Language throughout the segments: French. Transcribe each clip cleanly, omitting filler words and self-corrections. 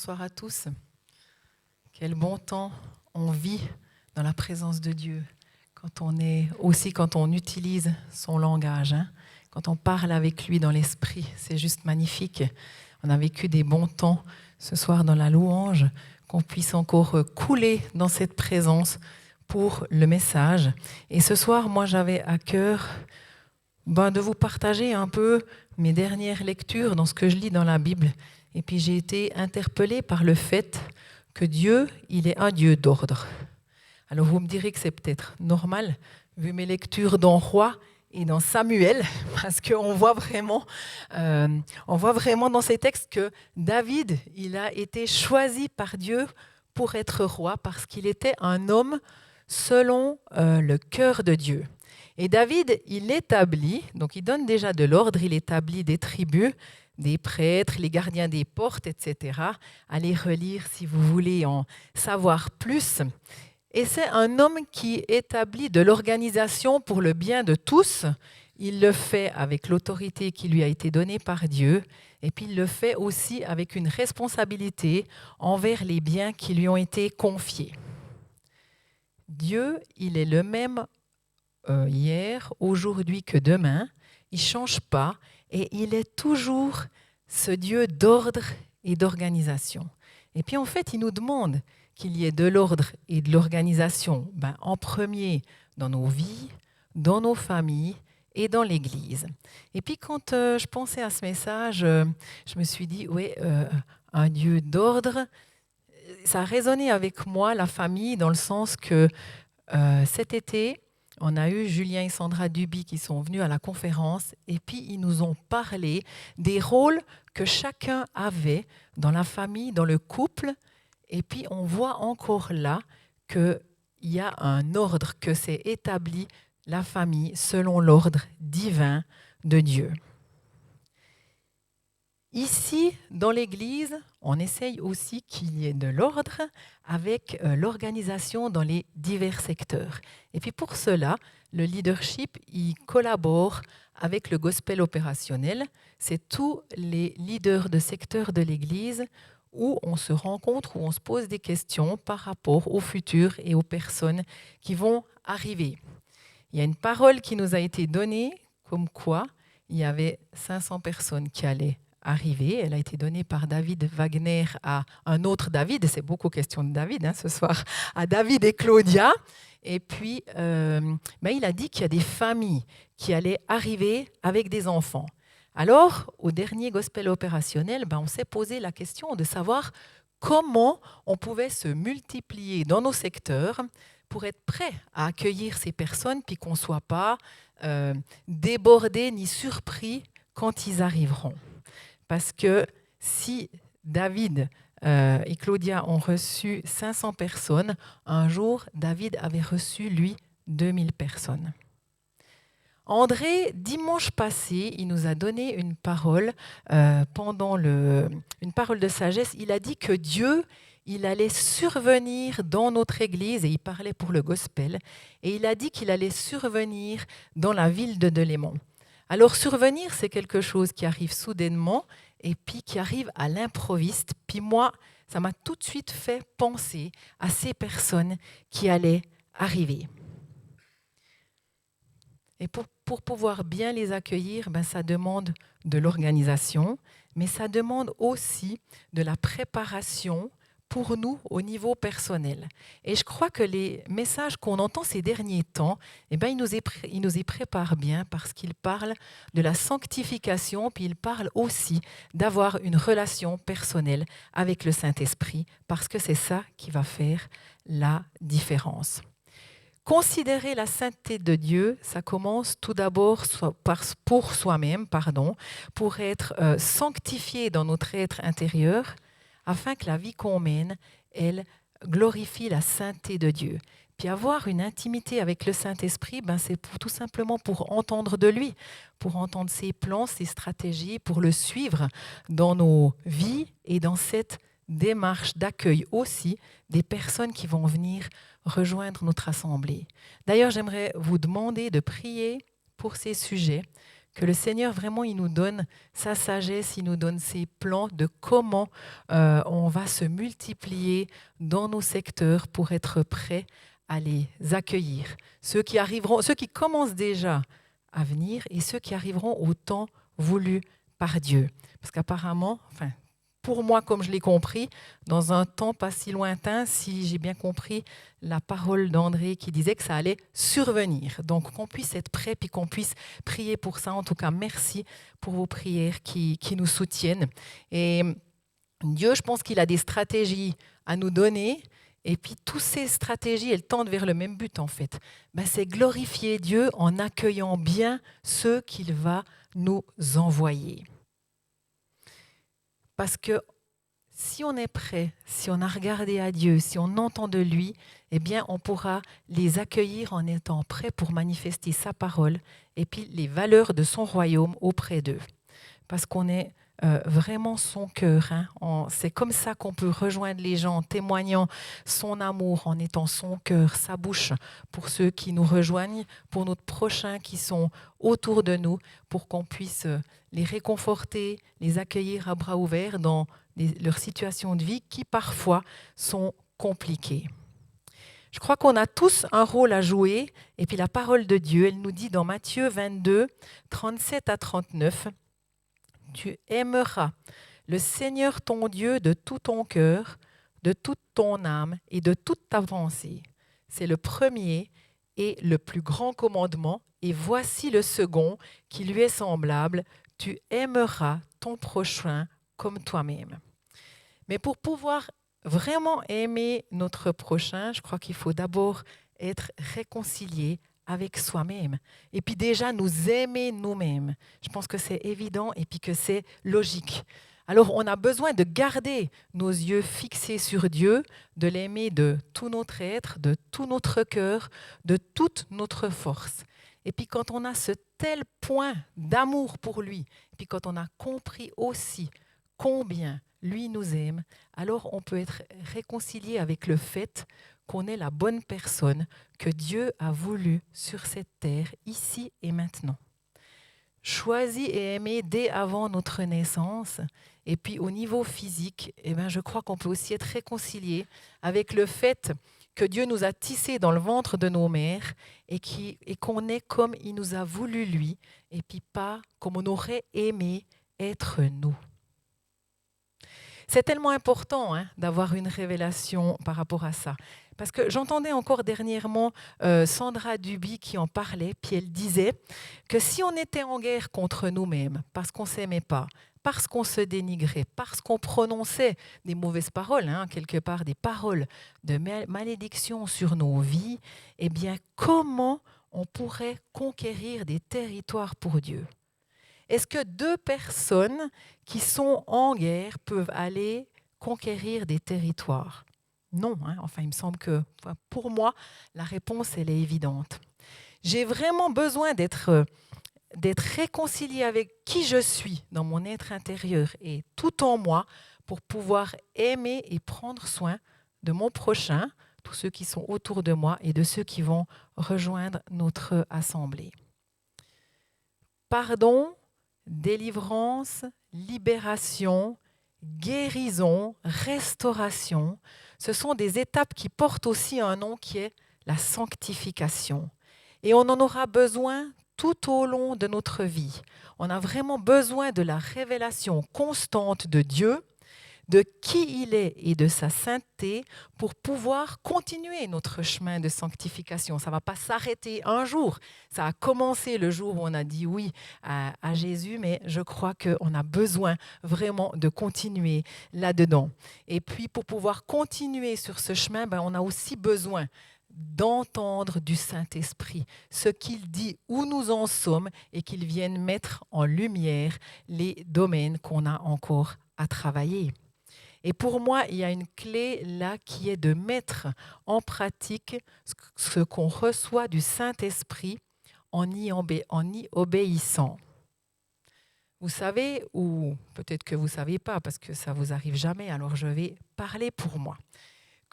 Bonsoir à tous. Quel bon temps on vit dans la présence de Dieu, quand on utilise son langage, quand on parle avec lui dans l'esprit, c'est juste magnifique. On a vécu des bons temps ce soir dans la louange, qu'on puisse encore couler dans cette présence pour le message. Et ce soir, moi j'avais à cœur de vous partager un peu mes dernières lectures dans ce que je lis dans la Bible. Et puis j'ai été interpellée par le fait que Dieu, il est un Dieu d'ordre. Alors vous me direz que c'est peut-être normal, vu mes lectures dans Roi et dans Samuel, parce qu'on voit vraiment dans ces textes que David, il a été choisi par Dieu pour être roi, parce qu'il était un homme selon le cœur de Dieu. Et David, il donne déjà de l'ordre, il établit des tribus, des prêtres, les gardiens des portes, etc. Allez relire si vous voulez en savoir plus. Et c'est un homme qui établit de l'organisation pour le bien de tous. Il le fait avec l'autorité qui lui a été donnée par Dieu, et puis il le fait aussi avec une responsabilité envers les biens qui lui ont été confiés. Dieu, il est le même hier, aujourd'hui que demain. Il ne change pas et il est toujours ce Dieu d'ordre et d'organisation. Et puis en fait, il nous demande qu'il y ait de l'ordre et de l'organisation en premier dans nos vies, dans nos familles et dans l'Église. Et puis quand je pensais à ce message, je me suis dit, un Dieu d'ordre, ça a résonné avec moi, la famille, dans le sens que cet été, on a eu Julien et Sandra Duby qui sont venus à la conférence et puis ils nous ont parlé des rôles que chacun avait dans la famille, dans le couple. Et puis on voit encore là qu'il y a un ordre, que c'est établi la famille selon l'ordre divin de Dieu. Ici, dans l'Église, on essaye aussi qu'il y ait de l'ordre avec l'organisation dans les divers secteurs. Et puis pour cela, le leadership, il collabore avec le gospel opérationnel. C'est tous les leaders de secteurs de l'Église où on se rencontre, où on se pose des questions par rapport au futur et aux personnes qui vont arriver. Il y a une parole qui nous a été donnée, comme quoi il y avait 500 personnes qui allaient arrivée. Elle a été donnée par David Wagner à un autre David, c'est beaucoup question de David ce soir, à David et Claudia. Et puis, il a dit qu'il y a des familles qui allaient arriver avec des enfants. Alors, au dernier gospel opérationnel, on s'est posé la question de savoir comment on pouvait se multiplier dans nos secteurs pour être prêt à accueillir ces personnes, puis qu'on ne soit pas débordé ni surpris quand ils arriveront. Parce que si David et Claudia ont reçu 500 personnes, un jour, David avait reçu, lui, 2000 personnes. André, dimanche passé, il nous a donné une parole une parole de sagesse. Il a dit que Dieu, il allait survenir dans notre Église, et il parlait pour le gospel, et il a dit qu'il allait survenir dans la ville de Delémont. Alors survenir, c'est quelque chose qui arrive soudainement et puis qui arrive à l'improviste. Puis moi, ça m'a tout de suite fait penser à ces personnes qui allaient arriver. Et pour pouvoir bien les accueillir, ça demande de l'organisation, mais ça demande aussi de la préparation pour nous au niveau personnel. Et je crois que les messages qu'on entend ces derniers temps, ils nous y préparent bien parce qu'ils parlent de la sanctification, puis ils parlent aussi d'avoir une relation personnelle avec le Saint-Esprit, parce que c'est ça qui va faire la différence. Considérer la sainteté de Dieu, ça commence tout d'abord pour soi-même, pour être sanctifié dans notre être intérieur, afin que la vie qu'on mène, elle glorifie la sainteté de Dieu. Puis avoir une intimité avec le Saint-Esprit, c'est tout simplement pour entendre de lui, pour entendre ses plans, ses stratégies, pour le suivre dans nos vies et dans cette démarche d'accueil aussi des personnes qui vont venir rejoindre notre assemblée. D'ailleurs, j'aimerais vous demander de prier pour ces sujets, Que le Seigneur, vraiment, il nous donne sa sagesse, il nous donne ses plans de comment on va se multiplier dans nos secteurs pour être prêts à les accueillir. Ceux qui arriveront, ceux qui commencent déjà à venir et ceux qui arriveront au temps voulu par Dieu. Parce qu'apparemment, pour moi, comme je l'ai compris, dans un temps pas si lointain, si j'ai bien compris la parole d'André qui disait que ça allait survenir. Donc, qu'on puisse être prêt puis qu'on puisse prier pour ça. En tout cas, merci pour vos prières qui nous soutiennent. Et Dieu, je pense qu'il a des stratégies à nous donner. Et puis, toutes ces stratégies, elles tendent vers le même but, en fait. C'est glorifier Dieu en accueillant bien ceux qu'il va nous envoyer. Parce que si on est prêt, si on a regardé à Dieu, si on entend de lui, eh bien, on pourra les accueillir en étant prêt pour manifester sa parole et puis les valeurs de son royaume auprès d'eux. Parce qu'on est vraiment son cœur. C'est comme ça qu'on peut rejoindre les gens en témoignant son amour, en étant son cœur, sa bouche pour ceux qui nous rejoignent, pour nos prochains qui sont autour de nous, pour qu'on puisse les réconforter, les accueillir à bras ouverts dans leurs situations de vie qui parfois sont compliquées. Je crois qu'on a tous un rôle à jouer et puis la parole de Dieu, elle nous dit dans Matthieu 22, 37 à 39, « Tu aimeras le Seigneur ton Dieu de tout ton cœur, de toute ton âme et de toute ta pensée. C'est le premier et le plus grand commandement. Et voici le second qui lui est semblable. Tu aimeras ton prochain comme toi-même. » Mais pour pouvoir vraiment aimer notre prochain, je crois qu'il faut d'abord être réconcilié avec soi-même. Et puis déjà nous aimer nous-mêmes. Je pense que c'est évident et puis que c'est logique. Alors on a besoin de garder nos yeux fixés sur Dieu, de l'aimer de tout notre être, de tout notre cœur, de toute notre force. Et puis quand on a ce tel point d'amour pour lui, et puis quand on a compris aussi combien lui nous aime, alors on peut être réconcilié avec le fait qu'on est la bonne personne que Dieu a voulu sur cette terre, ici et maintenant. Choisi et aimé dès avant notre naissance. Et puis au niveau physique, je crois qu'on peut aussi être réconcilié avec le fait que Dieu nous a tissés dans le ventre de nos mères et qu'on est comme il nous a voulu lui, et puis pas comme on aurait aimé être nous. C'est tellement important d'avoir une révélation par rapport à ça. Parce que j'entendais encore dernièrement Sandra Duby qui en parlait, puis elle disait que si on était en guerre contre nous-mêmes, parce qu'on ne s'aimait pas, parce qu'on se dénigrait, parce qu'on prononçait des mauvaises paroles, quelque part des paroles de malédiction sur nos vies, eh bien comment on pourrait conquérir des territoires pour Dieu ? Est-ce que deux personnes qui sont en guerre peuvent aller conquérir des territoires ? Non, il me semble que pour moi, la réponse, elle est évidente. J'ai vraiment besoin d'être réconcilié avec qui je suis dans mon être intérieur et tout en moi pour pouvoir aimer et prendre soin de mon prochain, tous ceux qui sont autour de moi et de ceux qui vont rejoindre notre assemblée. Pardon, délivrance, libération, guérison, restauration, ce sont des étapes qui portent aussi un nom qui est la sanctification. Et on en aura besoin tout au long de notre vie. On a vraiment besoin de la révélation constante de Dieu, de qui il est et de sa sainteté pour pouvoir continuer notre chemin de sanctification. Ça ne va pas s'arrêter un jour. Ça a commencé le jour où on a dit oui à Jésus, mais je crois qu'on a besoin vraiment de continuer là-dedans. Et puis pour pouvoir continuer sur ce chemin, on a aussi besoin d'entendre du Saint-Esprit, ce qu'il dit, où nous en sommes et qu'il vienne mettre en lumière les domaines qu'on a encore à travailler. Et pour moi, il y a une clé là qui est de mettre en pratique ce qu'on reçoit du Saint-Esprit en y obéissant. Vous savez, ou peut-être que vous ne savez pas, parce que ça ne vous arrive jamais, alors je vais parler pour moi.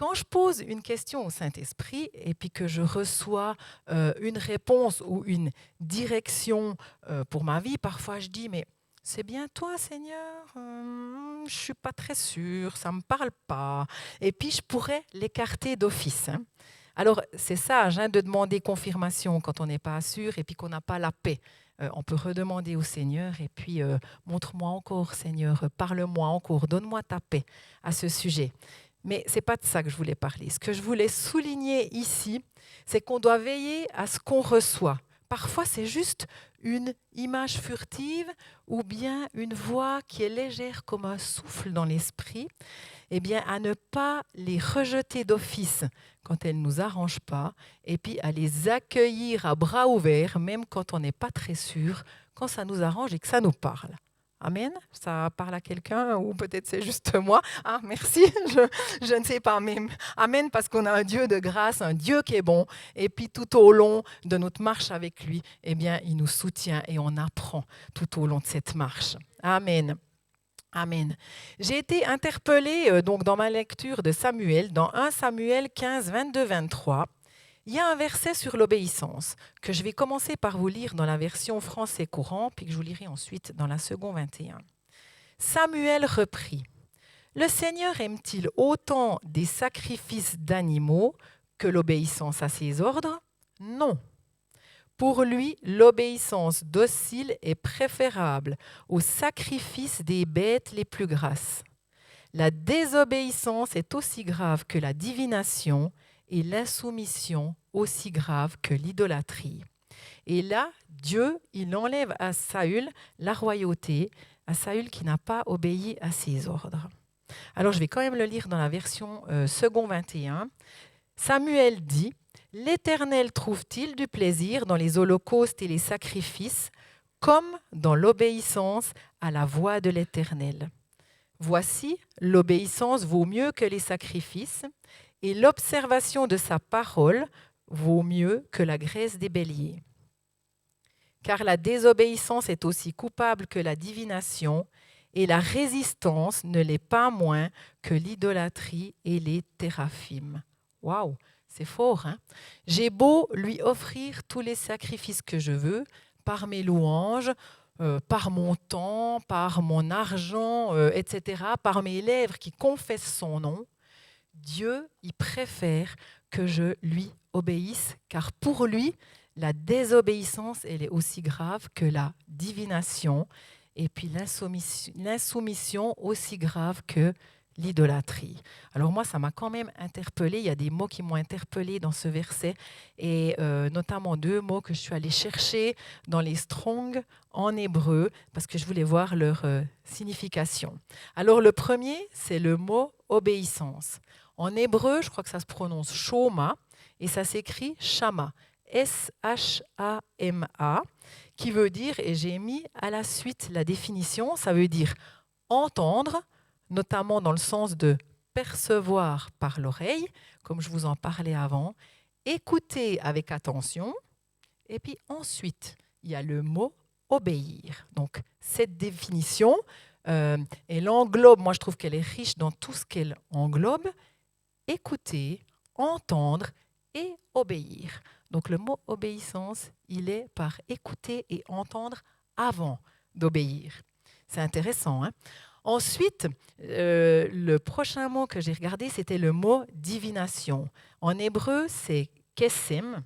Quand je pose une question au Saint-Esprit et puis que je reçois une réponse ou une direction pour ma vie, parfois je dis, mais c'est bien toi, Seigneur, je ne suis pas très sûre, ça ne me parle pas. Et puis je pourrais l'écarter d'office. Alors c'est sage de demander confirmation quand on n'est pas sûr et puis qu'on n'a pas la paix. On peut redemander au Seigneur et puis montre-moi encore, Seigneur, parle-moi encore, donne-moi ta paix à ce sujet. Mais ce n'est pas de ça que je voulais parler. Ce que je voulais souligner ici, c'est qu'on doit veiller à ce qu'on reçoit. Parfois, c'est juste une image furtive ou bien une voix qui est légère comme un souffle dans l'esprit. Eh bien, à ne pas les rejeter d'office quand elles ne nous arrangent pas, et puis à les accueillir à bras ouverts, même quand on n'est pas très sûr, quand ça nous arrange et que ça nous parle. Amen. Ça parle à quelqu'un ou peut-être c'est juste moi. Ah, merci. Je ne sais pas. Mais amen parce qu'on a un Dieu de grâce, un Dieu qui est bon. Et puis tout au long de notre marche avec lui, eh bien, il nous soutient et on apprend tout au long de cette marche. Amen. Amen. J'ai été interpellée donc dans ma lecture de Samuel, dans 1 Samuel 15, 22, 23. Il y a un verset sur l'obéissance que je vais commencer par vous lire dans la version français courant, puis que je vous lirai ensuite dans la seconde 21. Samuel reprit. Le Seigneur aime-t-il autant des sacrifices d'animaux que l'obéissance à ses ordres ? Non. Pour lui, l'obéissance docile est préférable au sacrifice des bêtes les plus grasses. La désobéissance est aussi grave que la divination et l'insoumission aussi grave que l'idolâtrie. Et là, Dieu, il enlève à Saül la royauté, à Saül qui n'a pas obéi à ses ordres. Alors, je vais quand même le lire dans la version second 21. Samuel dit « L'Éternel trouve-t-il du plaisir dans les holocaustes et les sacrifices, comme dans l'obéissance à la voix de l'Éternel ? Voici, l'obéissance vaut mieux que les sacrifices, et l'observation de sa parole vaut mieux que la graisse des béliers. Car la désobéissance est aussi coupable que la divination, et la résistance ne l'est pas moins que l'idolâtrie et les téraphimes. » Waouh, c'est fort, hein? J'ai beau lui offrir tous les sacrifices que je veux, par mes louanges, par mon temps, par mon argent, etc., par mes lèvres qui confessent son nom, Dieu, il préfère que je lui obéisse, car pour lui, la désobéissance, elle est aussi grave que la divination, et puis l'insoumission aussi grave que l'idolâtrie. Alors moi, ça m'a quand même interpellée. Il y a des mots qui m'ont interpellée dans ce verset, et notamment 2 mots que je suis allée chercher dans les Strong en hébreu, parce que je voulais voir leur signification. Alors le premier, c'est le mot obéissance. En hébreu, je crois que ça se prononce shoma, et ça s'écrit shama, S-H-A-M-A, qui veut dire, et j'ai mis à la suite la définition, ça veut dire entendre, notamment dans le sens de percevoir par l'oreille, comme je vous en parlais avant, écouter avec attention, et puis ensuite, il y a le mot obéir. Donc, cette définition, elle englobe, moi je trouve qu'elle est riche dans tout ce qu'elle englobe, écouter, entendre et obéir. Donc, le mot obéissance, il est par écouter et entendre avant d'obéir. C'est intéressant, hein? Ensuite, le prochain mot que j'ai regardé, c'était le mot divination. En hébreu, c'est kesem.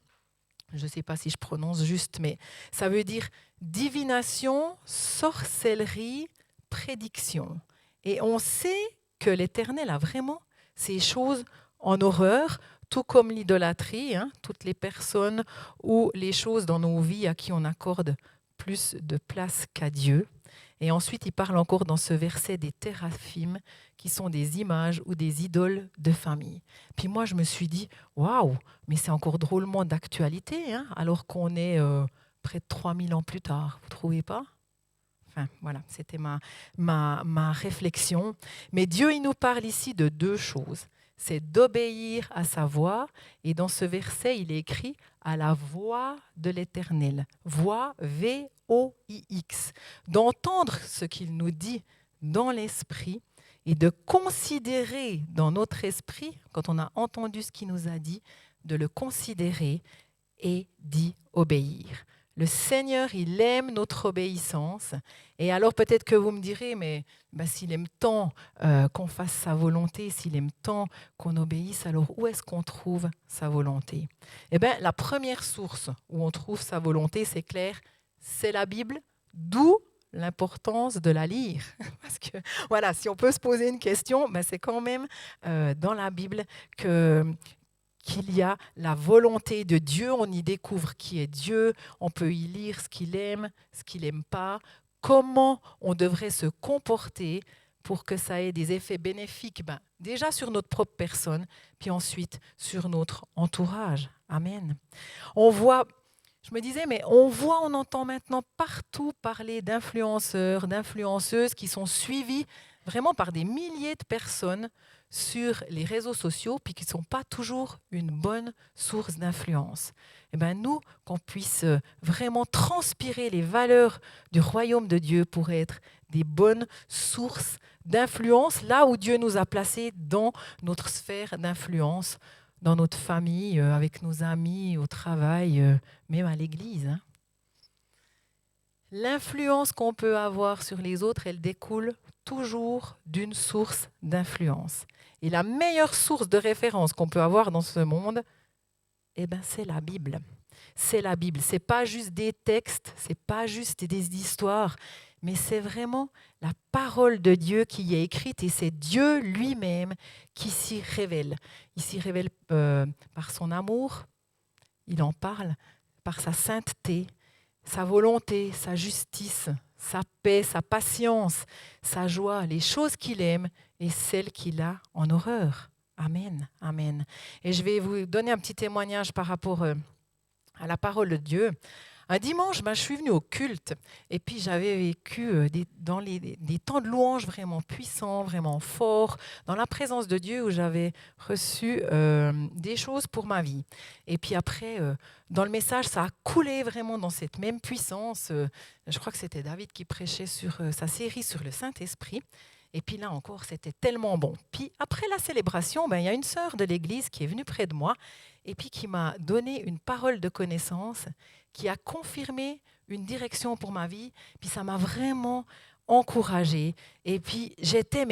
Je ne sais pas si je prononce juste, mais ça veut dire divination, sorcellerie, prédiction. Et on sait que l'Éternel a vraiment ces choses en horreur, tout comme l'idolâtrie, hein, toutes les personnes ou les choses dans nos vies à qui on accorde plus de place qu'à Dieu. Et ensuite, il parle encore dans ce verset des téraphimes, qui sont des images ou des idoles de famille. Puis moi, je me suis dit, waouh, mais c'est encore drôlement d'actualité, hein, alors qu'on est près de 3000 ans plus tard. Vous ne trouvez pas ? Enfin, voilà, c'était ma réflexion. Mais Dieu, il nous parle ici de 2 choses. C'est d'obéir à sa voix. Et dans ce verset, il est écrit à la voix de l'Éternel. Voix, V-O-I-X. D'entendre ce qu'il nous dit dans l'esprit et de considérer dans notre esprit, quand on a entendu ce qu'il nous a dit, de le considérer et d'y obéir. Le Seigneur, il aime notre obéissance. Et alors peut-être que vous me direz, mais s'il aime tant qu'on fasse sa volonté, s'il aime tant qu'on obéisse, alors où est-ce qu'on trouve sa volonté? Eh bien, la première source où on trouve sa volonté, c'est clair, c'est la Bible, d'où l'importance de la lire. Parce que voilà, si on peut se poser une question, c'est quand même dans la Bible qu'il y a la volonté de Dieu, on y découvre qui est Dieu, on peut y lire ce qu'il aime, ce qu'il n'aime pas, comment on devrait se comporter pour que ça ait des effets bénéfiques, déjà sur notre propre personne, puis ensuite sur notre entourage. Amen. On voit, je me disais, on entend maintenant partout parler d'influenceurs, d'influenceuses qui sont suivis vraiment par des milliers de personnes sur les réseaux sociaux, puis qui ne sont pas toujours une bonne source d'influence. Nous, qu'on puisse vraiment transpirer les valeurs du royaume de Dieu pour être des bonnes sources d'influence, là où Dieu nous a placés dans notre sphère d'influence, dans notre famille, avec nos amis, au travail, même à l'église. L'influence qu'on peut avoir sur les autres, elle découle toujours d'une source d'influence. Et la meilleure source de référence qu'on peut avoir dans ce monde, c'est la Bible. C'est la Bible. Ce n'est pas juste des textes, ce n'est pas juste des histoires, mais c'est vraiment la parole de Dieu qui y est écrite et c'est Dieu lui-même qui s'y révèle. Il s'y révèle par son amour, il en parle, par sa sainteté, sa volonté, sa justice, sa paix, sa patience, sa joie, les choses qu'il aime et celles qu'il a en horreur. Amen, amen. Et je vais vous donner un petit témoignage par rapport à la parole de Dieu. Un dimanche, je suis venue au culte et puis j'avais vécu dans des temps de louange vraiment puissants, vraiment forts, dans la présence de Dieu où j'avais reçu des choses pour ma vie. Et puis après, dans le message, ça a coulé vraiment dans cette même puissance. Je crois que c'était David qui prêchait sur sa série sur le Saint-Esprit. Et puis là encore, c'était tellement bon. Puis après la célébration, il y a une sœur de l'église qui est venue près de moi et puis qui m'a donné une parole de connaissance qui a confirmé une direction pour ma vie. Puis ça m'a vraiment encouragée. Et puis j'étais,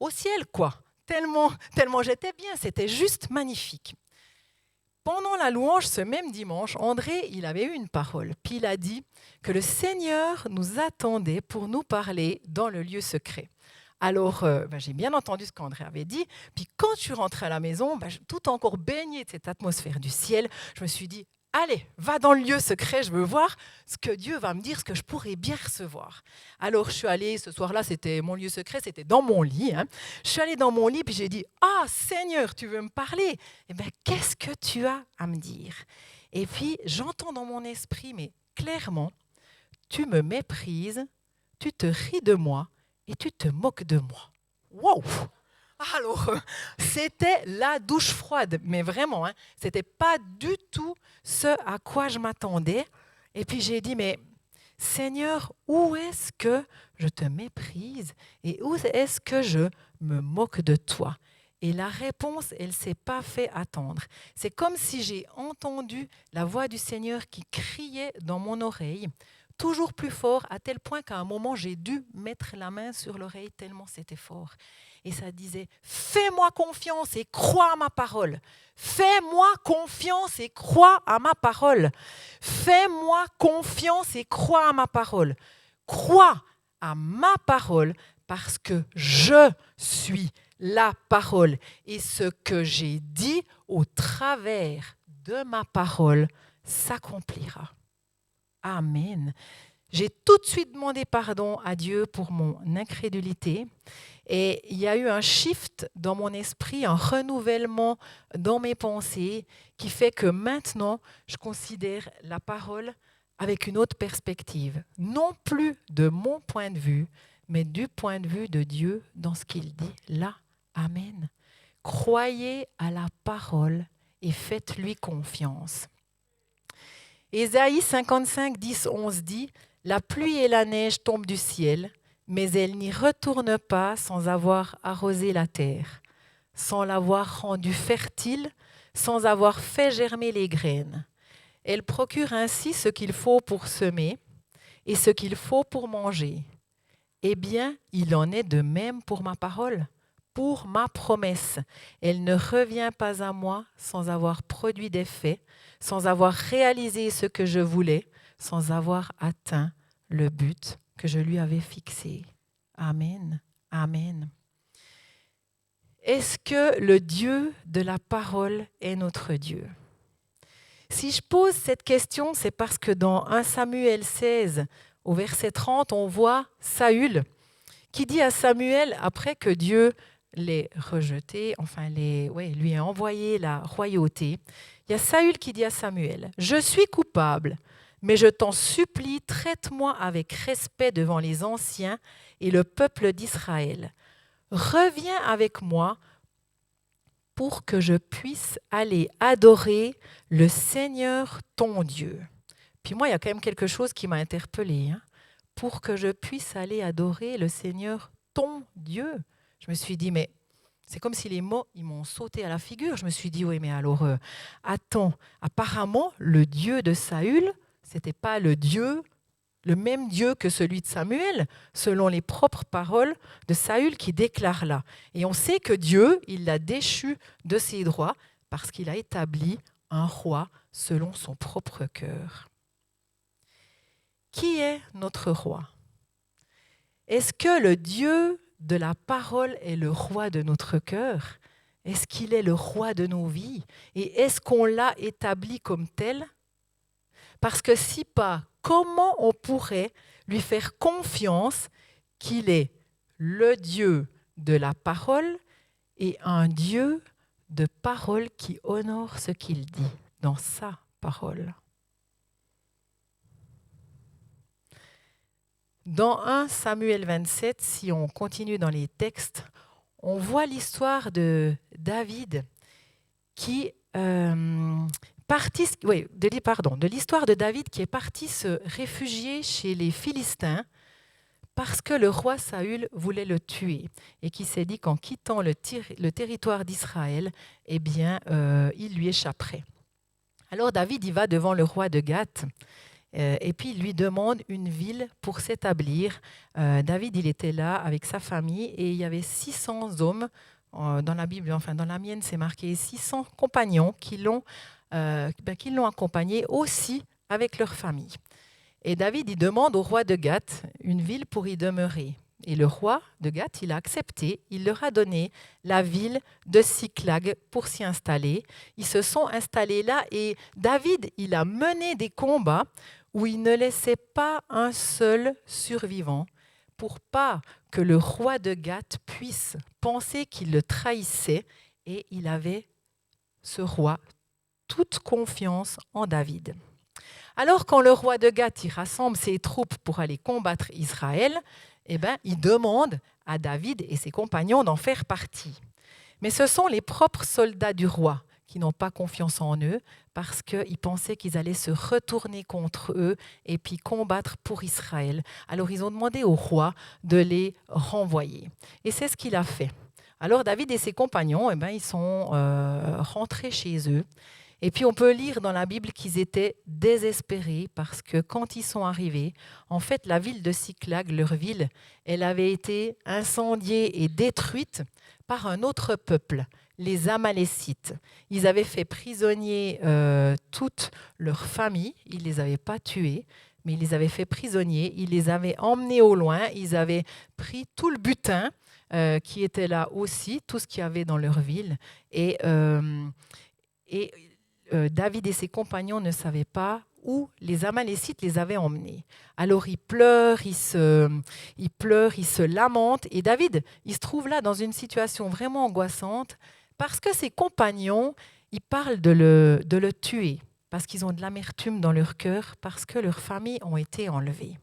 au ciel, quoi. Tellement j'étais bien, c'était juste magnifique. Pendant la louange, ce même dimanche, André, il avait eu une parole. Puis il a dit que le Seigneur nous attendait pour nous parler dans le lieu secret. Alors, j'ai bien entendu ce qu'André avait dit. Puis quand je suis rentrée à la maison, tout encore baignée de cette atmosphère du ciel, je me suis dit, allez, va dans le lieu secret, je veux voir ce que Dieu va me dire, ce que je pourrais bien recevoir. Alors, je suis allée, ce soir-là, c'était mon lieu secret, c'était dans mon lit. Je suis allée dans mon lit, puis j'ai dit, ah, Seigneur, tu veux me parler? Qu'est-ce que tu as à me dire? Et puis, j'entends dans mon esprit, mais clairement, tu me méprises, tu te ris de moi et tu te moques de moi. Wow! Alors, c'était la douche froide, mais vraiment, ce n'était pas du tout ce à quoi je m'attendais. Et puis j'ai dit, mais Seigneur, où est-ce que je te méprise et où est-ce que je me moque de toi? Et la réponse, elle ne s'est pas fait attendre. C'est comme si j'ai entendu la voix du Seigneur qui criait dans mon oreille, toujours plus fort, à tel point qu'à un moment, j'ai dû mettre la main sur l'oreille tellement c'était fort. Et ça disait, fais-moi confiance et crois à ma parole. Fais-moi confiance et crois à ma parole. Fais-moi confiance et crois à ma parole. Crois à ma parole parce que je suis la parole. Et ce que j'ai dit au travers de ma parole s'accomplira. Amen. J'ai tout de suite demandé pardon à Dieu pour mon incrédulité. Et il y a eu un shift dans mon esprit, un renouvellement dans mes pensées qui fait que maintenant, je considère la parole avec une autre perspective. Non plus de mon point de vue, mais du point de vue de Dieu dans ce qu'il dit là. Amen. Croyez à la parole et faites-lui confiance. Ésaïe 55, 10, 11 dit « La pluie et la neige tombent du ciel, mais elle n'y retourne pas sans avoir arrosé la terre, sans l'avoir rendue fertile, sans avoir fait germer les graines. Elle procure ainsi ce qu'il faut pour semer et ce qu'il faut pour manger. Eh bien, il en est de même pour ma parole, pour ma promesse. Elle ne revient pas à moi sans avoir produit d'effet, sans avoir réalisé ce que je voulais, sans avoir atteint le but que je lui avais fixé. Amen. Amen. Est-ce que le Dieu de la parole est notre Dieu? Si je pose cette question, c'est parce que dans 1 Samuel 16, au verset 30, on voit Saül qui dit à Samuel, après que Dieu l'ait rejeté, lui a envoyé la royauté, il y a Saül qui dit à Samuel, « Je suis coupable, mais je t'en supplie, traite-moi avec respect devant les anciens et le peuple d'Israël. Reviens avec moi pour que je puisse aller adorer le Seigneur ton Dieu. » Puis moi, il y a quand même quelque chose qui m'a interpellée. Pour que je puisse aller adorer le Seigneur ton Dieu. Je me suis dit, mais c'est comme si les mots, ils m'ont sauté à la figure. Je me suis dit, oui, mais alors, attends, apparemment, le Dieu de Saül, c'était pas le même Dieu que celui de Samuel, selon les propres paroles de Saül qui déclare là. Et on sait que Dieu, il l'a déchu de ses droits parce qu'il a établi un roi selon son propre cœur. Qui est notre roi? Est-ce que le Dieu de la parole est le roi de notre cœur? Est-ce qu'il est le roi de nos vies? Et est-ce qu'on l'a établi comme tel? Parce que si pas, comment on pourrait lui faire confiance qu'il est le Dieu de la parole et un Dieu de parole qui honore ce qu'il dit dans sa parole? Dans 1 Samuel 27, si on continue dans les textes, on voit l'histoire de David de l'histoire de David qui est parti se réfugier chez les Philistins parce que le roi Saül voulait le tuer et qui s'est dit qu'en quittant le territoire d'Israël, il lui échapperait. Alors David y va devant le roi de Gath. Et puis il lui demande une ville pour s'établir. David, il était là avec sa famille et il y avait 600 hommes dans la Bible, enfin dans la mienne c'est marqué 600 compagnons qui l'ont accompagné aussi avec leur famille. Et David, il demande au roi de Gath une ville pour y demeurer. Et le roi de Gath, il a accepté, il leur a donné la ville de Siclag pour s'y installer. Ils se sont installés là et David, il a mené des combats où il ne laissait pas un seul survivant pour pas que le roi de Gath puisse penser qu'il le trahissait et il avait, ce roi, toute confiance en David. Alors quand le roi de Gath il rassemble ses troupes pour aller combattre Israël, il demande à David et ses compagnons d'en faire partie. Mais ce sont les propres soldats du roi qui n'ont pas confiance en eux parce qu'ils pensaient qu'ils allaient se retourner contre eux et puis combattre pour Israël. Alors ils ont demandé au roi de les renvoyer. Et c'est ce qu'il a fait. Alors David et ses compagnons, ils sont rentrés chez eux. Et puis on peut lire dans la Bible qu'ils étaient désespérés parce que quand ils sont arrivés, en fait la ville de Siclag, leur ville, elle avait été incendiée et détruite par un autre peuple, les Amalécites. Ils avaient fait prisonnier toute leur famille, ils ne les avaient pas tués, mais ils les avaient fait prisonniers, ils les avaient emmenés au loin, ils avaient pris tout le butin qui était là aussi, tout ce qu'il y avait dans leur ville. Et David et ses compagnons ne savaient pas où les Amalécites les avaient emmenés. Alors ils pleurent, ils se lamentent. Et David, il se trouve là dans une situation vraiment angoissante parce que ses compagnons, ils parlent de le tuer, parce qu'ils ont de l'amertume dans leur cœur, parce que leurs familles ont été enlevées.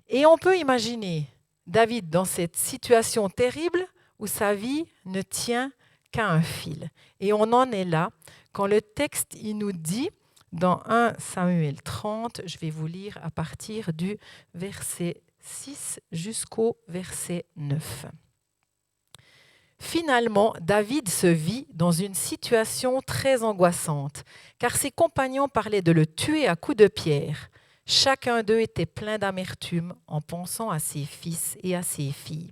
Et on peut imaginer David dans cette situation terrible où sa vie ne tient qu'à un fil. Et on en est là quand le texte il nous dit dans 1 Samuel 30, je vais vous lire à partir du verset 6 jusqu'au verset 9. Finalement, David se vit dans une situation très angoissante, car ses compagnons parlaient de le tuer à coups de pierre. Chacun d'eux était plein d'amertume en pensant à ses fils et à ses filles.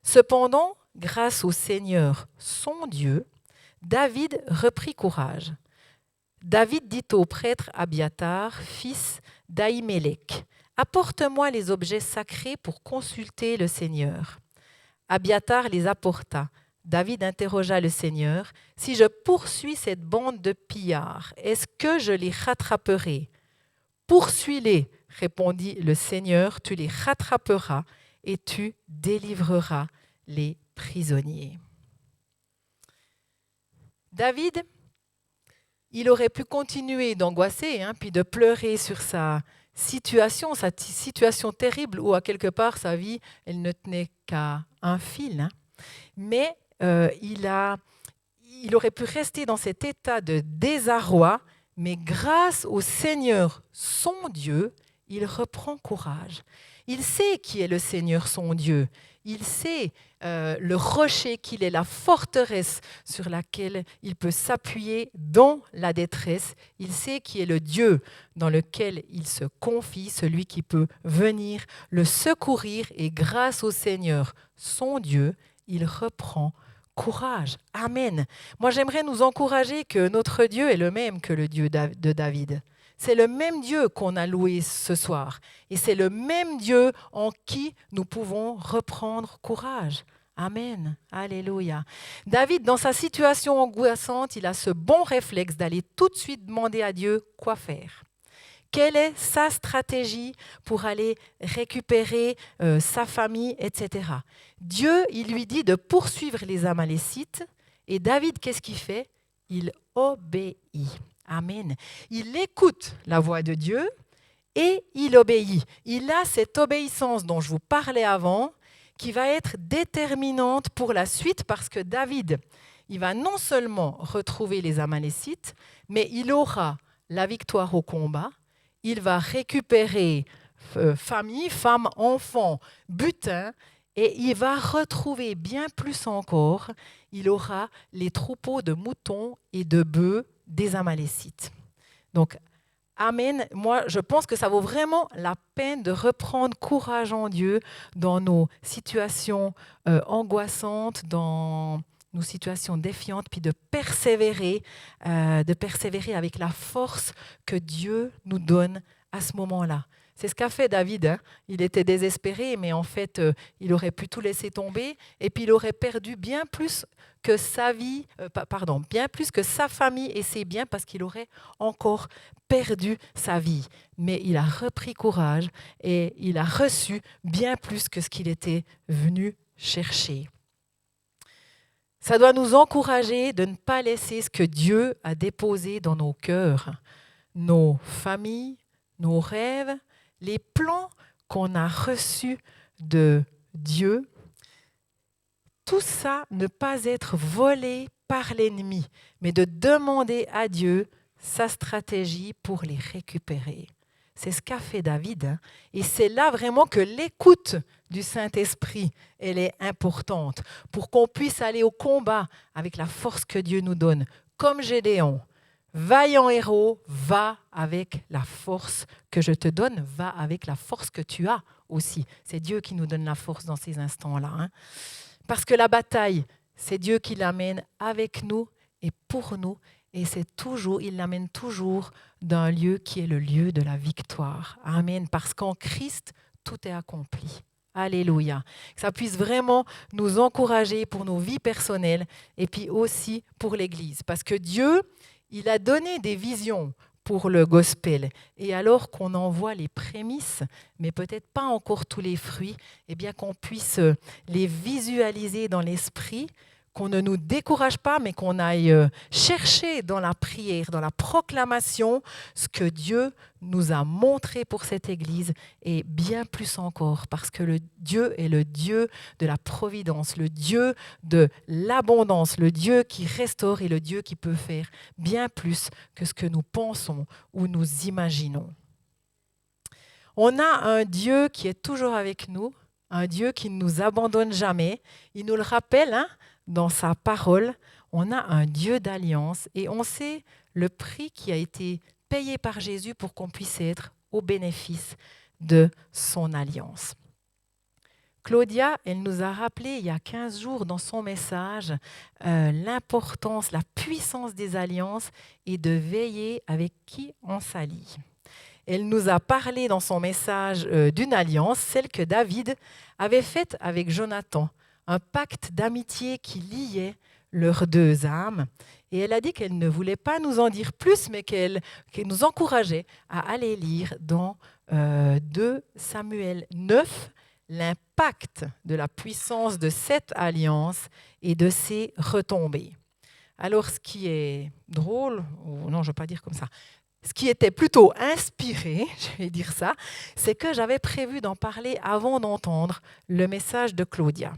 Cependant, grâce au Seigneur, son Dieu, David reprit courage. David dit au prêtre Abiathar, fils d'Ahimelech, « Apporte-moi les objets sacrés pour consulter le Seigneur. » Abiathar les apporta. David interrogea le Seigneur, « Si je poursuis cette bande de pillards, est-ce que je les rattraperai ?» « Poursuis-les, répondit le Seigneur, tu les rattraperas et tu délivreras les prisonniers. » David, il aurait pu continuer d'angoisser, puis de pleurer sur sa situation terrible où, à quelque part, sa vie, elle ne tenait qu'à un fil. Mais il aurait pu rester dans cet état de désarroi, mais grâce au Seigneur, son Dieu, il reprend courage. Il sait qui est le Seigneur, son Dieu. Il sait le rocher qu'il est, la forteresse sur laquelle il peut s'appuyer dans la détresse. Il sait qui est le Dieu dans lequel il se confie, celui qui peut venir le secourir. Et grâce au Seigneur, son Dieu, il reprend courage. Amen. Moi, j'aimerais nous encourager que notre Dieu est le même que le Dieu de David. C'est le même Dieu qu'on a loué ce soir. Et c'est le même Dieu en qui nous pouvons reprendre courage. Amen. Alléluia. David, dans sa situation angoissante, il a ce bon réflexe d'aller tout de suite demander à Dieu quoi faire. Quelle est sa stratégie pour aller récupérer sa famille, etc. Dieu, il lui dit de poursuivre les Amalécites. Et David, qu'est-ce qu'il fait? Il obéit. Amen. Il écoute la voix de Dieu et il obéit. Il a cette obéissance dont je vous parlais avant qui va être déterminante pour la suite parce que David, il va non seulement retrouver les Amalécites, mais il aura la victoire au combat. Il va récupérer famille, femmes, enfants, butin, et il va retrouver bien plus encore, il aura les troupeaux de moutons et de bœufs des Amalécites. Donc, amen. Moi, je pense que ça vaut vraiment la peine de reprendre courage en Dieu dans nos situations angoissantes, dans nos situations défiantes, puis de persévérer avec la force que Dieu nous donne à ce moment-là. C'est ce qu'a fait David. Il était désespéré, mais en fait, il aurait pu tout laisser tomber, et puis il aurait perdu bien plus que sa vie, bien plus que sa famille et ses biens, parce qu'il aurait encore perdu sa vie. Mais il a repris courage et il a reçu bien plus que ce qu'il était venu chercher. Ça doit nous encourager de ne pas laisser ce que Dieu a déposé dans nos cœurs, nos familles, nos rêves, les plans qu'on a reçus de Dieu. Tout ça, ne pas être volé par l'ennemi, mais de demander à Dieu sa stratégie pour les récupérer. C'est ce qu'a fait David. Et c'est là vraiment que l'écoute du Saint-Esprit, elle est importante pour qu'on puisse aller au combat avec la force que Dieu nous donne. Comme Gédéon, vaillant héros, va avec la force que je te donne, va avec la force que tu as aussi. C'est Dieu qui nous donne la force dans ces instants-là. Parce que la bataille, c'est Dieu qui l'amène avec nous et pour nous. Et il l'amène toujours d'un lieu qui est le lieu de la victoire. Amen. Parce qu'en Christ, tout est accompli. Alléluia. Que ça puisse vraiment nous encourager pour nos vies personnelles et puis aussi pour l'Église. Parce que Dieu, il a donné des visions pour le gospel. Et alors qu'on en voit les prémices, mais peut-être pas encore tous les fruits, eh bien qu'on puisse les visualiser dans l'esprit, qu'on ne nous décourage pas, mais qu'on aille chercher dans la prière, dans la proclamation, ce que Dieu nous a montré pour cette Église, et bien plus encore, parce que le Dieu est le Dieu de la providence, le Dieu de l'abondance, le Dieu qui restaure et le Dieu qui peut faire bien plus que ce que nous pensons ou nous imaginons. On a un Dieu qui est toujours avec nous, un Dieu qui ne nous abandonne jamais. Il nous le rappelle dans sa parole. On a un Dieu d'alliance et on sait le prix qui a été payé par Jésus pour qu'on puisse être au bénéfice de son alliance. Claudia, elle nous a rappelé il y a 15 jours dans son message l'importance, la puissance des alliances et de veiller avec qui on s'allie. Elle nous a parlé dans son message d'une alliance, celle que David avait faite avec Jonathan, un pacte d'amitié qui liait leurs deux âmes. Et elle a dit qu'elle ne voulait pas nous en dire plus, mais qu'elle nous encourageait à aller lire dans 2 Samuel 9, l'impact de la puissance de cette alliance et de ses retombées. Alors, ce qui est drôle, ou non, je ne veux pas dire comme ça, ce qui était plutôt inspiré, je vais dire ça, c'est que j'avais prévu d'en parler avant d'entendre le message de Claudia.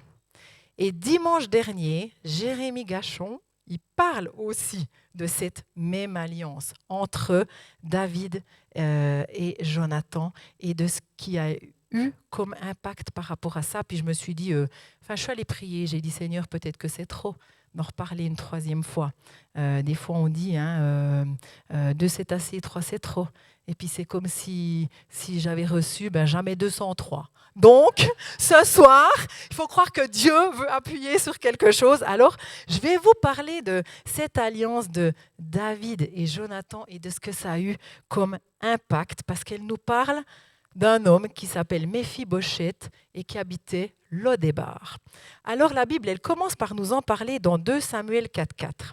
Et dimanche dernier, Jérémy Gachon, il parle aussi de cette même alliance entre David et Jonathan et de ce qui a eu comme impact par rapport à ça. Puis je me suis dit, je suis allée prier, j'ai dit Seigneur, peut-être que c'est trop d'en reparler une 3e fois. Des fois on dit, 2 c'est assez, 3 c'est trop. Et puis c'est comme si j'avais reçu jamais 203. Donc, ce soir, il faut croire que Dieu veut appuyer sur quelque chose. Alors, je vais vous parler de cette alliance de David et Jonathan et de ce que ça a eu comme impact, parce qu'elle nous parle d'un homme qui s'appelle Méphibosheth et qui habitait Lodébar. Alors, la Bible, elle commence par nous en parler dans 2 Samuel 4,4.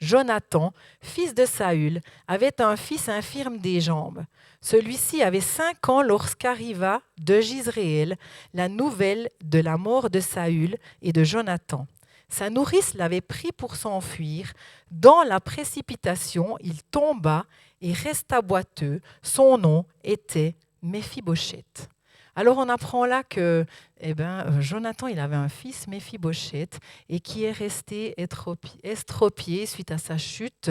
Jonathan, fils de Saül, avait un fils infirme des jambes. Celui-ci avait 5 ans lorsqu'arriva de Jizréel la nouvelle de la mort de Saül et de Jonathan. Sa nourrice l'avait pris pour s'enfuir. Dans la précipitation, il tomba et resta boiteux. Son nom était Méphibosheth. Alors on apprend là que Jonathan, il avait un fils, Méphibosheth, et qui est resté estropié suite à sa chute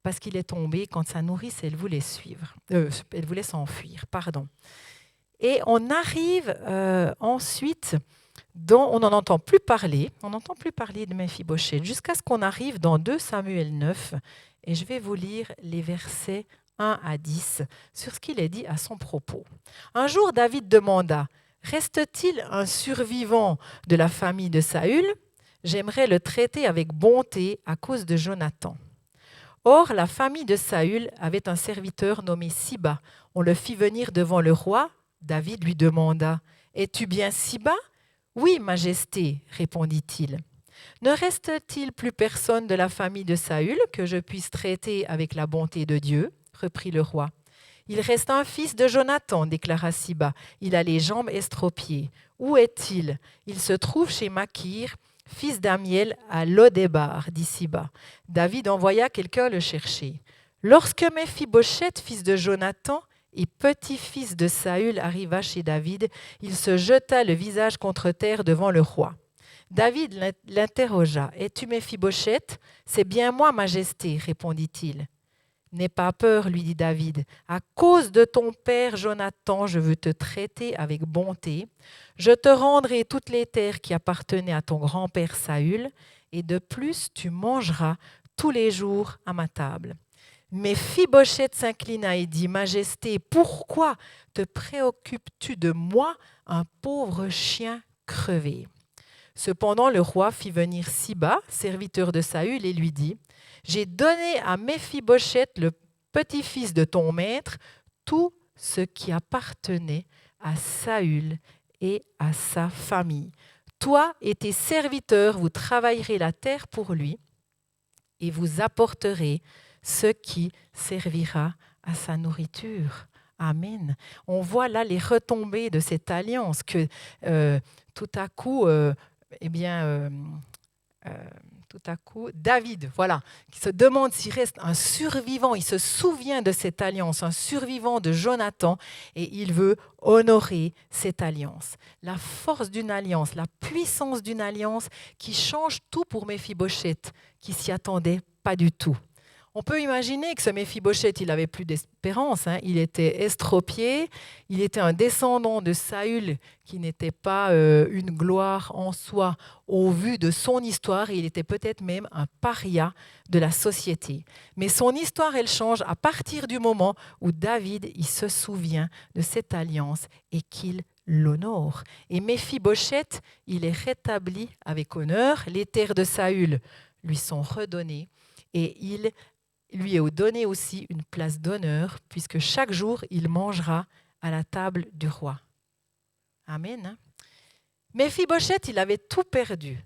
parce qu'il est tombé quand sa nourrice, elle voulait s'enfuir. Et on arrive ensuite, on n'en entend plus parler, de Méphibosheth, jusqu'à ce qu'on arrive dans 2 Samuel 9, et je vais vous lire les versets 1 à 10 sur ce qu'il est dit à son propos. Un jour, David demanda, « Reste-t-il un survivant de la famille de Saül ? J'aimerais le traiter avec bonté à cause de Jonathan. » Or, la famille de Saül avait un serviteur nommé Siba. On le fit venir devant le roi. David lui demanda, « Es-tu bien Siba ? » ?»« Oui, Majesté, répondit-il. « Ne reste-t-il plus personne de la famille de Saül que je puisse traiter avec la bonté de Dieu ?» reprit le roi. « Il reste un fils de Jonathan, déclara Siba. Il a les jambes estropiées. Où est-il ? Il se trouve chez Makir, fils d'Amiel, à Lodébar, dit Siba. David envoya quelqu'un le chercher. Lorsque Méphibosheth, fils de Jonathan et petit-fils de Saül, arriva chez David, il se jeta le visage contre terre devant le roi. David l'interrogea. « Es-tu Méphibosheth ? » ?»« C'est bien moi, Majesté, répondit-il. « N'aie pas peur, lui dit David. À cause de ton père Jonathan, je veux te traiter avec bonté. Je te rendrai toutes les terres qui appartenaient à ton grand-père Saül, et de plus tu mangeras tous les jours à ma table. » Méphibosheth s'inclina et dit, « Majesté, pourquoi te préoccupes-tu de moi, un pauvre chien crevé ?» Cependant, le roi fit venir Siba, serviteur de Saül, et lui dit, « J'ai donné à Méphibosheth, le petit-fils de ton maître, tout ce qui appartenait à Saül et à sa famille. Toi et tes serviteurs, vous travaillerez la terre pour lui et vous apporterez ce qui servira à sa nourriture. » Amen. On voit là les retombées de cette alliance que tout à coup, David, qui se demande s'il reste un survivant, il se souvient de cette alliance, un survivant de Jonathan, et il veut honorer cette alliance. La force d'une alliance, la puissance d'une alliance qui change tout pour Méphibosheth, qui s'y attendait pas du tout. On peut imaginer que ce Méphibosheth, il n'avait plus d'espérance, hein. Il était estropié, il était un descendant de Saül qui n'était pas une gloire en soi au vu de son histoire, il était peut-être même un paria de la société. Mais son histoire, elle change à partir du moment où David, il se souvient de cette alliance et qu'il l'honore. Et Méphibosheth, il est rétabli avec honneur, les terres de Saül lui sont redonnées et il lui est donné aussi une place d'honneur, puisque chaque jour, il mangera à la table du roi. Amen. Méphibosheth, il avait tout perdu.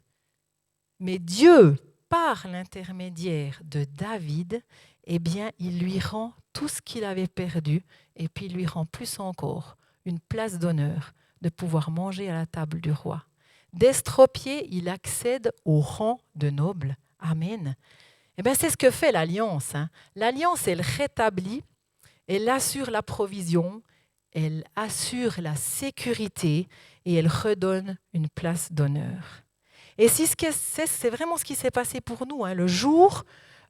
Mais Dieu, par l'intermédiaire de David, eh bien, il lui rend tout ce qu'il avait perdu, et puis il lui rend plus encore, une place d'honneur, de pouvoir manger à la table du roi. D'estropié, il accède au rang de noble. Amen. Eh bien, c'est ce que fait l'Alliance. L'Alliance, elle rétablit, elle assure la provision, elle assure la sécurité et elle redonne une place d'honneur. Et c'est vraiment ce qui s'est passé pour nous, le jour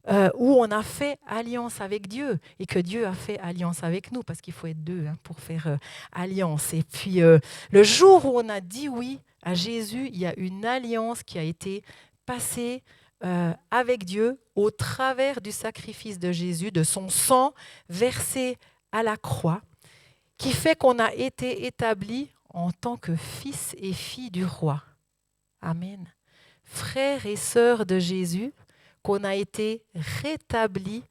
où on a fait alliance avec Dieu et que Dieu a fait alliance avec nous, parce qu'il faut être deux pour faire alliance. Et puis, le jour où on a dit oui à Jésus, il y a une alliance qui a été passée avec Dieu au travers du sacrifice de Jésus, de son sang versé à la croix, qui fait qu'on a été établis en tant que fils et filles du roi. Amen. Frères et sœurs de Jésus, qu'on a été rétablis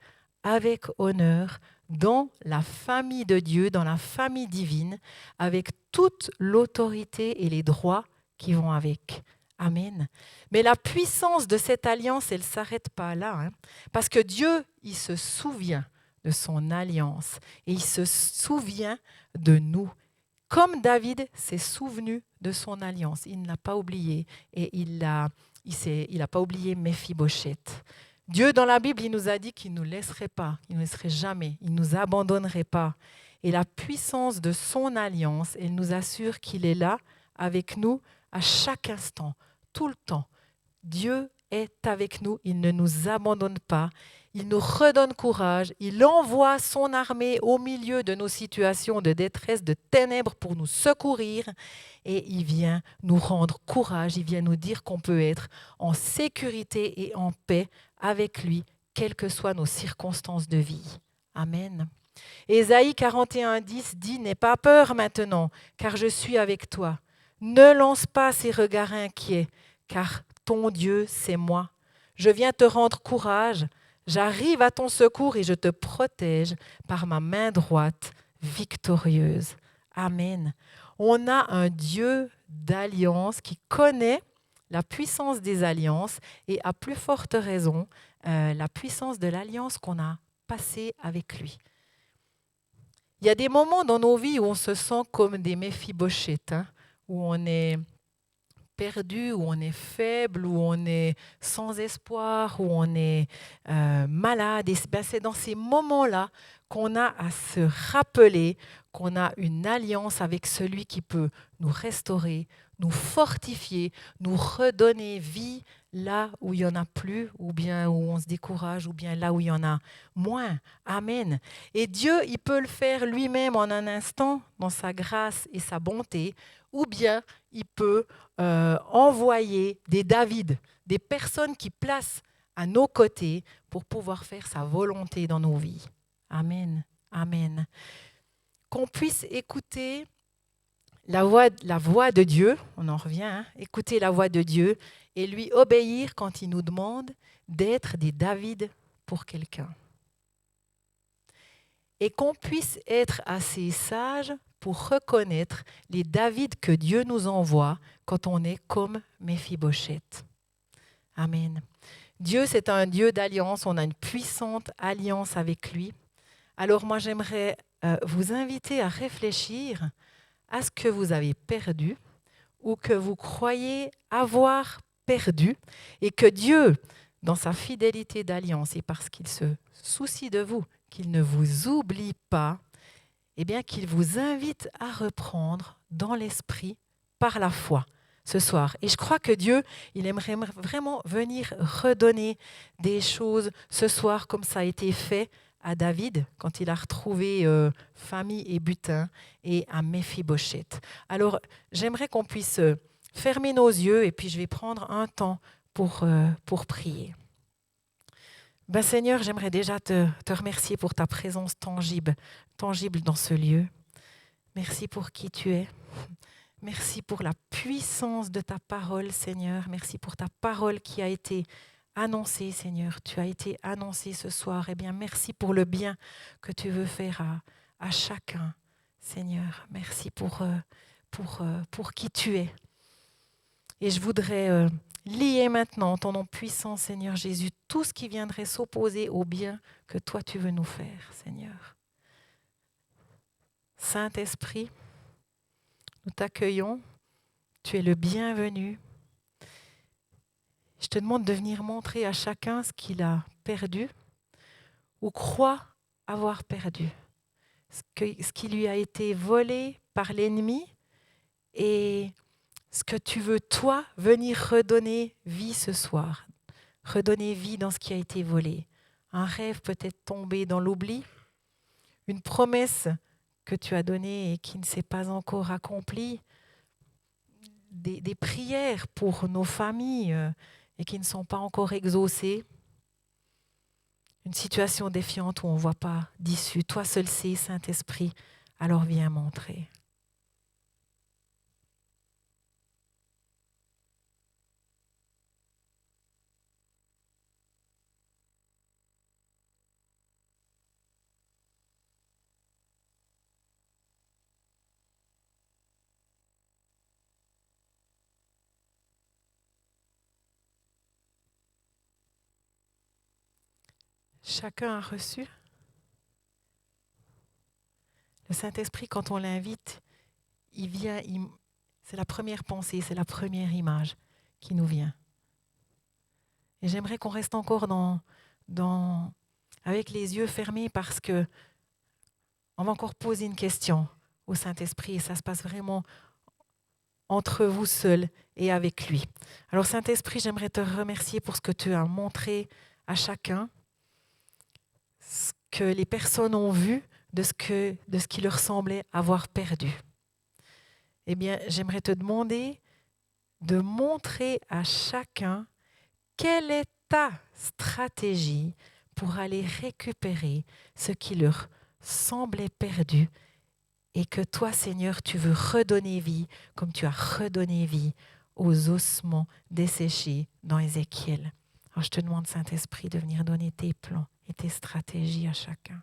avec honneur dans la famille de Dieu, dans la famille divine, avec toute l'autorité et les droits qui vont avec. Amen. Mais la puissance de cette alliance, elle ne s'arrête pas là. Parce que Dieu, il se souvient de son alliance et il se souvient de nous. Comme David s'est souvenu de son alliance, il ne l'a pas oublié et il n'a pas oublié Méphibosheth. Dieu, dans la Bible, il nous a dit qu'il ne nous laisserait pas, il ne nous laisserait jamais, il ne nous abandonnerait pas. Et la puissance de son alliance, elle nous assure qu'il est là avec nous à chaque instant, tout le temps. Dieu est avec nous, il ne nous abandonne pas, il nous redonne courage, il envoie son armée au milieu de nos situations de détresse, de ténèbres pour nous secourir et il vient nous rendre courage, il vient nous dire qu'on peut être en sécurité et en paix avec lui, quelles que soient nos circonstances de vie. Amen. Ésaïe 41:10 dit « N'aie pas peur maintenant, car je suis avec toi. Ne lance pas ces regards inquiets, car ton Dieu, c'est moi. Je viens te rendre courage, j'arrive à ton secours et je te protège par ma main droite victorieuse. » Amen. On a un Dieu d'alliance qui connaît la puissance des alliances et à plus forte raison, la puissance de l'alliance qu'on a passée avec lui. Il y a des moments dans nos vies où on se sent comme des Méphibosheth, où on est perdu, où on est faible, où on est sans espoir, où on est malade. Et c'est dans ces moments-là qu'on a à se rappeler qu'on a une alliance avec celui qui peut nous restaurer, nous fortifier, nous redonner vie là où il n'y en a plus, ou bien où on se décourage, ou bien là où il y en a moins. Amen. Et Dieu, il peut le faire lui-même en un instant, dans sa grâce et sa bonté, ou bien il peut envoyer des David, des personnes qui placent à nos côtés pour pouvoir faire sa volonté dans nos vies. Amen. Amen. Qu'on puisse écouter la voix de Dieu, on en revient, écouter la voix de Dieu et lui obéir quand il nous demande d'être des David pour quelqu'un. Et qu'on puisse être assez sage pour reconnaître les David que Dieu nous envoie quand on est comme Méphibosheth. Amen. Dieu, c'est un Dieu d'alliance, on a une puissante alliance avec lui. Alors moi, j'aimerais vous inviter à réfléchir à ce que vous avez perdu ou que vous croyez avoir perdu et que Dieu, dans sa fidélité d'alliance et parce qu'il se soucie de vous, qu'il ne vous oublie pas, eh bien qu'il vous invite à reprendre dans l'esprit par la foi. ce soir. Et je crois que Dieu, il aimerait vraiment venir redonner des choses ce soir comme ça a été fait à David quand il a retrouvé famille et butin, et à Méphibosheth. Alors, j'aimerais qu'on puisse fermer nos yeux et puis je vais prendre un temps pour prier. Ben Seigneur, j'aimerais déjà te remercier pour ta présence tangible dans ce lieu. Merci pour qui tu es. Merci pour la puissance de ta parole, Seigneur. Merci pour ta parole qui a été annoncée, Seigneur. Tu as été annoncé ce soir. Eh bien, merci pour le bien que tu veux faire à chacun, Seigneur. Merci pour qui tu es. Et je voudrais lier maintenant en ton nom puissant, Seigneur Jésus, tout ce qui viendrait s'opposer au bien que toi tu veux nous faire, Seigneur. Saint-Esprit, nous t'accueillons, tu es le bienvenu. Je te demande de venir montrer à chacun ce qu'il a perdu ou croit avoir perdu, ce qui lui a été volé par l'ennemi et ce que tu veux, toi, venir redonner vie ce soir, redonner vie dans ce qui a été volé. Un rêve peut-être tombé dans l'oubli, une promesse que tu as donnée et qui ne s'est pas encore accomplie, des prières pour nos familles et qui ne sont pas encore exaucées, une situation défiante où on ne voit pas d'issue. Toi seul sais, Saint-Esprit, alors viens montrer. Chacun a reçu. Le Saint-Esprit, quand on l'invite, il vient, c'est la première pensée, c'est la première image qui nous vient. Et j'aimerais qu'on reste encore avec les yeux fermés parce que on va encore poser une question au Saint-Esprit et ça se passe vraiment entre vous seuls et avec lui. Alors Saint-Esprit, j'aimerais te remercier pour ce que tu as montré à chacun, ce que les personnes ont vu de ce qui leur semblait avoir perdu. Eh bien, j'aimerais te demander de montrer à chacun quelle est ta stratégie pour aller récupérer ce qui leur semblait perdu et que toi, Seigneur, tu veux redonner vie comme tu as redonné vie aux ossements desséchés dans Ézéchiel. Alors je te demande, Saint-Esprit, de venir donner tes plans et tes stratégies à chacun.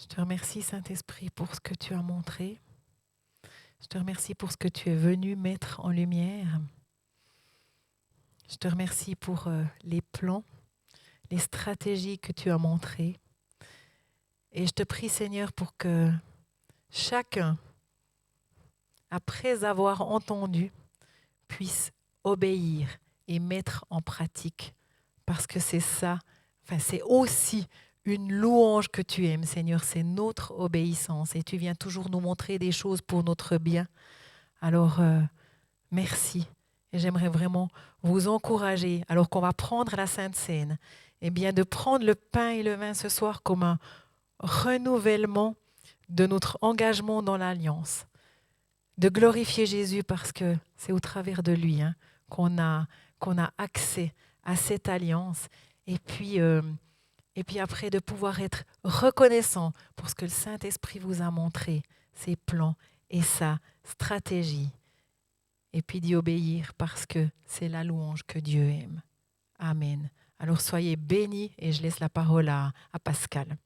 Je te remercie, Saint-Esprit, pour ce que tu as montré. Je te remercie pour ce que tu es venu mettre en lumière. Je te remercie pour les plans, les stratégies que tu as montrées. Et je te prie, Seigneur, pour que chacun, après avoir entendu, puisse obéir et mettre en pratique. Parce que c'est ça, c'est aussi une louange que tu aimes, Seigneur, c'est notre obéissance. Et tu viens toujours nous montrer des choses pour notre bien. Alors, merci. Et j'aimerais vraiment vous encourager, alors qu'on va prendre la Sainte Seine, eh bien de prendre le pain et le vin ce soir comme un renouvellement de notre engagement dans l'alliance, de glorifier Jésus parce que c'est au travers de lui qu'on a accès à cette alliance. Et puis après, de pouvoir être reconnaissant pour ce que le Saint-Esprit vous a montré, ses plans et sa stratégie. et puis d'y obéir parce que c'est la louange que Dieu aime. Amen. Alors soyez bénis et je laisse la parole à Pascal.